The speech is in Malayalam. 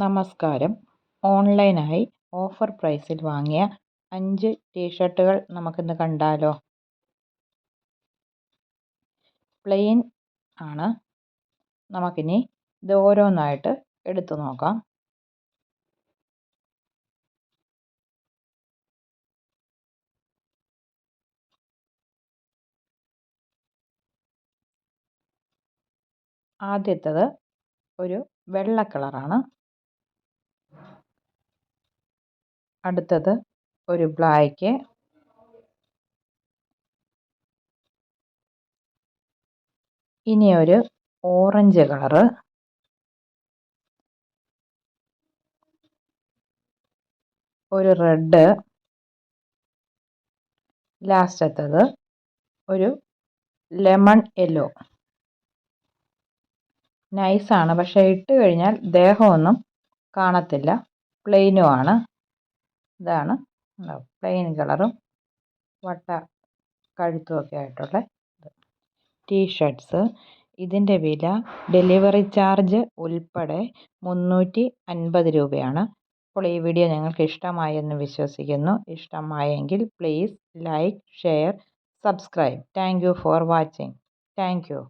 നമസ്കാരം. ഓൺലൈനായി ഓഫർ പ്രൈസിൽ വാങ്ങിയ 5 ടീഷർട്ടുകൾ നമുക്കിന്ന് കണ്ടാലോ. പ്ലെയിൻ ആണ്. നമുക്കിനി ഇത് ഓരോന്നായിട്ട് എടുത്തു നോക്കാം. ആദ്യത്തേത് ഒരു വെള്ള കളറാണ്. അടുത്തത് ഒരു ബ്ലാക്ക്. ഇനി ഒരു ഓറഞ്ച് കളറ്. ഒരു റെഡ്. ലാസ്റ്റത്തത് ഒരു ലെമൺ യെല്ലോ. നൈസാണ്, പക്ഷേ ഇട്ട് കഴിഞ്ഞാൽ ദേഹമൊന്നും കാണത്തില്ല. പ്ലെയിനും ആണ്. ഇതാണ് പ്ലെയിൻ കളറും വട്ട കഴുത്തുമൊക്കെ ആയിട്ടുള്ള ടീഷർട്ട്സ്. ഇതിൻ്റെ വില ഡെലിവറി ചാർജ് ഉൾപ്പെടെ 350 രൂപയാണ്. അപ്പോൾ ഈ വീഡിയോ നിങ്ങൾക്ക് ഇഷ്ടമായെന്ന് വിശ്വസിക്കുന്നു. ഇഷ്ടമായെങ്കിൽ please like, share, subscribe. Thank you for watching. Thank you.